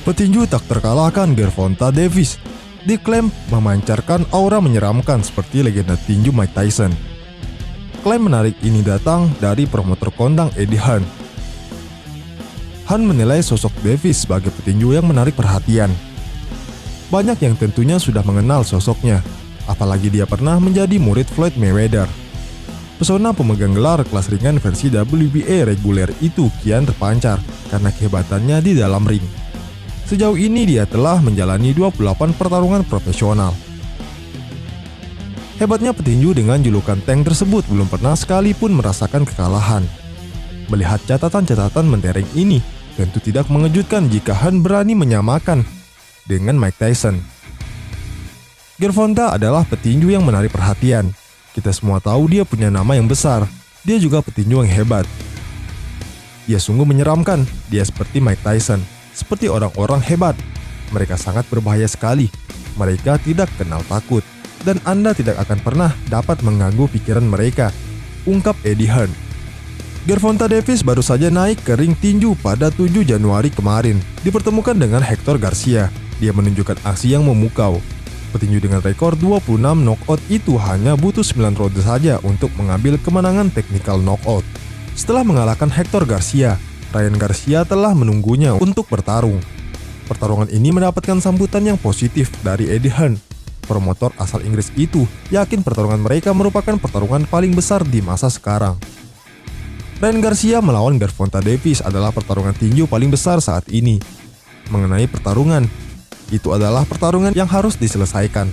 Petinju tak terkalahkan Gervonta Davis diklaim memancarkan aura menyeramkan seperti legenda tinju Mike Tyson. Klaim menarik ini datang dari promotor kondang Eddie Hearn. Hearn menilai sosok Davis sebagai petinju yang menarik perhatian. Banyak yang tentunya sudah mengenal sosoknya, apalagi dia pernah menjadi murid Floyd Mayweather. Pesona pemegang gelar kelas ringan versi WBA reguler itu kian terpancar karena kehebatannya di dalam ring. Sejauh ini dia telah menjalani 28 pertarungan profesional. Hebatnya petinju dengan julukan Tank tersebut belum pernah sekalipun merasakan kekalahan. Melihat catatan-catatan mentereng ini, tentu tidak mengejutkan jika Hearn berani menyamakan dengan Mike Tyson. Gervonta adalah petinju yang menarik perhatian. Kita semua tahu dia punya nama yang besar. Dia juga petinju yang hebat. Dia sungguh menyeramkan. Dia seperti Mike Tyson, seperti orang-orang hebat. Mereka sangat berbahaya sekali. Mereka tidak kenal takut. Dan Anda tidak akan pernah dapat mengganggu pikiran mereka, ungkap Eddie Hearn. Gervonta Davis baru saja naik ke ring tinju pada 7 Januari kemarin, dipertemukan dengan Hector Garcia. Dia menunjukkan aksi yang memukau. Petinju dengan rekor 26 knockout itu hanya butuh 9 ronde saja untuk mengambil kemenangan technical knockout. Setelah mengalahkan Hector Garcia, Ryan Garcia telah menunggunya untuk bertarung. Pertarungan ini mendapatkan sambutan yang positif dari Eddie Hearn. Promotor asal Inggris itu yakin pertarungan mereka merupakan pertarungan paling besar di masa sekarang. Ryan Garcia melawan Gervonta Davis adalah pertarungan tinju paling besar saat ini. Mengenai pertarungan, itu adalah pertarungan yang harus diselesaikan.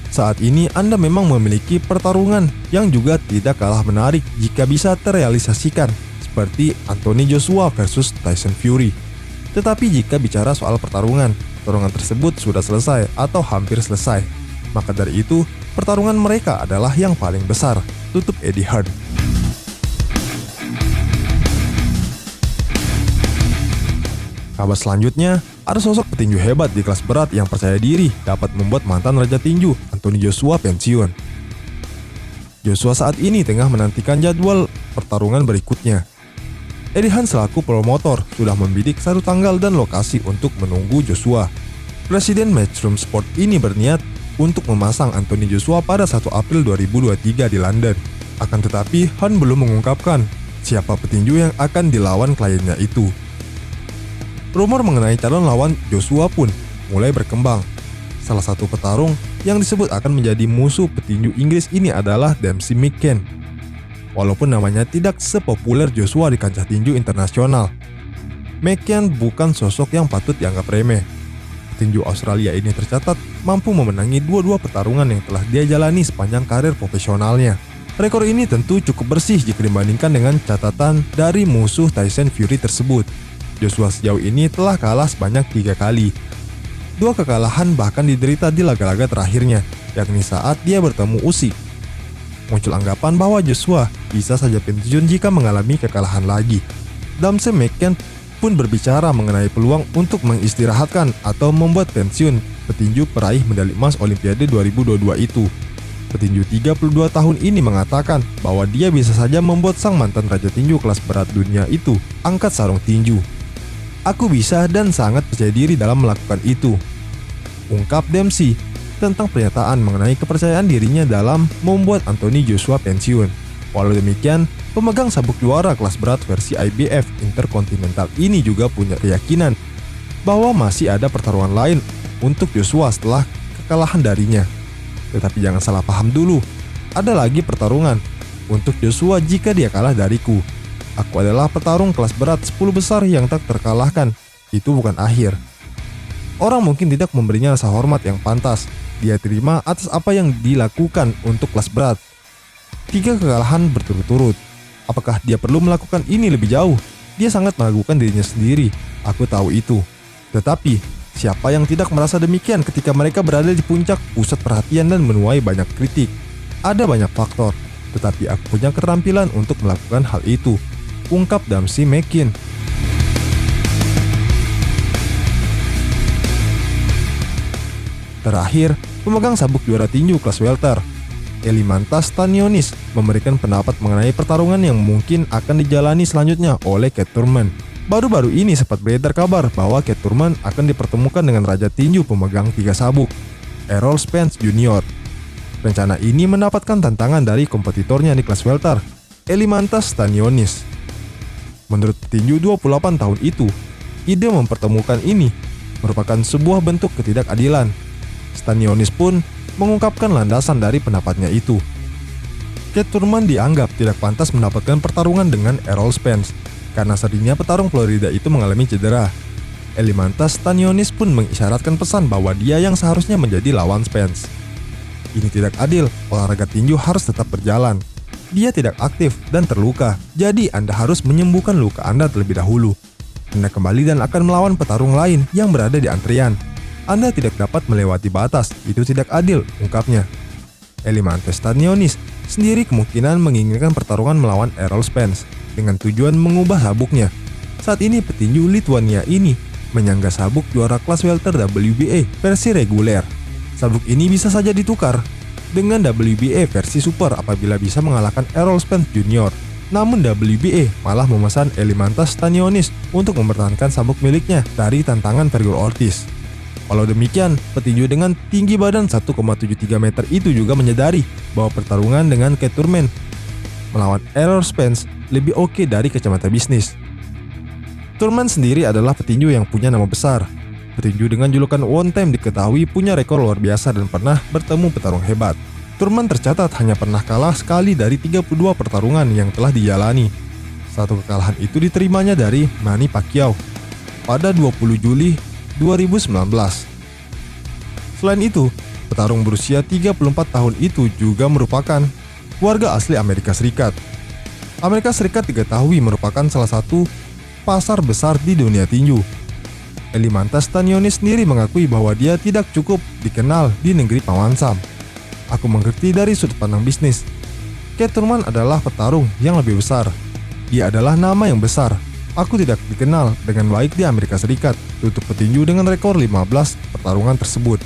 Saat ini Anda memang memiliki pertarungan yang juga tidak kalah menarik jika bisa terrealisasikan, seperti Anthony Joshua versus Tyson Fury. Tetapi jika bicara soal pertarungan tersebut sudah selesai atau hampir selesai. Maka dari itu, pertarungan mereka adalah yang paling besar, tutup Eddie Hearn. Kabar selanjutnya, ada sosok petinju hebat di kelas berat yang percaya diri dapat membuat mantan raja tinju Anthony Joshua pensiun. Joshua saat ini tengah menantikan jadwal pertarungan berikutnya. Eddie Hearn selaku promotor sudah membidik satu tanggal dan lokasi untuk menunggu Joshua. Presiden Matchroom Sport ini berniat untuk memasang Anthony Joshua pada 1 April 2023 di London. Akan tetapi, Hearn belum mengungkapkan siapa petinju yang akan dilawan kliennya itu. Rumor mengenai calon lawan Joshua pun mulai berkembang. Salah satu petarung yang disebut akan menjadi musuh petinju Inggris ini adalah Dempsey McCann. Walaupun namanya tidak sepopuler Joshua di kancah tinju internasional, McCann bukan sosok yang patut dianggap remeh. Petinju Australia ini tercatat mampu memenangi dua pertarungan yang telah dia jalani sepanjang karir profesionalnya. Rekor ini tentu cukup bersih jika dibandingkan dengan catatan dari musuh Tyson Fury tersebut. Joshua sejauh ini telah kalah sebanyak 3 kali. 2 kekalahan bahkan diderita di laga-laga terakhirnya, yakni saat dia bertemu Usyk. Muncul anggapan bahwa Joshua bisa saja pensiun jika mengalami kekalahan lagi. Dempsey McCann pun berbicara mengenai peluang untuk mengistirahatkan atau membuat pensiun petinju peraih medali emas Olimpiade 2022 itu. Petinju 32 tahun ini mengatakan bahwa dia bisa saja membuat sang mantan raja tinju kelas berat dunia itu angkat sarung tinju. "Aku bisa dan sangat percaya diri dalam melakukan itu," ungkap Dempsey tentang pernyataan mengenai kepercayaan dirinya dalam membuat Anthony Joshua pensiun. Walau demikian, pemegang sabuk juara kelas berat versi IBF Intercontinental ini juga punya keyakinan bahwa masih ada pertarungan lain untuk Joshua setelah kekalahan darinya. Tetapi jangan salah paham dulu, ada lagi pertarungan untuk Joshua jika dia kalah dariku. Aku adalah petarung kelas berat 10 besar yang tak terkalahkan. Itu bukan akhir. Orang mungkin tidak memberinya rasa hormat yang pantas dia terima atas apa yang dilakukan untuk kelas berat. 3 kekalahan berturut-turut. Apakah dia perlu melakukan ini lebih jauh? Dia sangat meragukan dirinya sendiri. Aku tahu itu. Tetapi, siapa yang tidak merasa demikian ketika mereka berada di puncak pusat perhatian dan menuai banyak kritik? Ada banyak faktor, tetapi aku punya keterampilan untuk melakukan hal itu, ungkap Dempsey McCann. Terakhir, pemegang sabuk juara tinju kelas welter, Elimantas Stanionis, memberikan pendapat mengenai pertarungan yang mungkin akan dijalani selanjutnya oleh Cat Turman. Baru-baru ini sempat beredar kabar bahwa Cat Turman akan dipertemukan dengan raja tinju pemegang 3 sabuk, Errol Spence Jr. Rencana ini mendapatkan tantangan dari kompetitornya di kelas welter, Elimantas Stanionis. Menurut petinju 28 tahun itu, ide mempertemukan ini merupakan sebuah bentuk ketidakadilan. Stanionis pun mengungkapkan landasan dari pendapatnya itu. Cat Turman dianggap tidak pantas mendapatkan pertarungan dengan Errol Spence karena seringnya petarung Florida itu mengalami cedera. Elimantas Stanionis pun mengisyaratkan pesan bahwa dia yang seharusnya menjadi lawan Spence. Ini tidak adil, olahraga tinju harus tetap berjalan. Dia tidak aktif dan terluka, jadi Anda harus menyembuhkan luka Anda terlebih dahulu. Anda kembali dan akan melawan petarung lain yang berada di antrian. Anda tidak dapat melewati batas, itu tidak adil, ungkapnya. Elimantas Stanionis sendiri kemungkinan menginginkan pertarungan melawan Errol Spence dengan tujuan mengubah sabuknya. Saat ini petinju Lituania ini menyangga sabuk juara kelas welter WBA versi reguler. Sabuk ini bisa saja ditukar dengan WBA versi super apabila bisa mengalahkan Errol Spence Jr. Namun WBA malah memesan Elimantas Stanionis untuk mempertahankan sabuk miliknya dari tantangan Vergil Ortiz. Walau demikian, petinju dengan tinggi badan 1,73 meter itu juga menyadari bahwa pertarungan dengan Cat Turman melawan Errol Spence lebih oke dari kacamata bisnis. Turman sendiri adalah petinju yang punya nama besar. Petinju dengan julukan One Time diketahui punya rekor luar biasa dan pernah bertemu petarung hebat. Turman tercatat hanya pernah kalah sekali dari 32 pertarungan yang telah dijalani. Satu kekalahan itu diterimanya dari Manny Pacquiao pada 20 Juli 2019. Selain itu, petarung berusia 34 tahun itu juga merupakan warga asli Amerika Serikat. Amerika Serikat diketahui merupakan salah satu pasar besar di dunia tinju. Elimantas Stanionis sendiri mengakui bahwa dia tidak cukup dikenal di negeri Paman Sam. Aku mengerti dari sudut pandang bisnis. Cat Turman adalah petarung yang lebih besar. Dia adalah nama yang besar. Aku tidak dikenal dengan baik di Amerika Serikat, tutup petinju dengan rekor 15 pertarungan tersebut.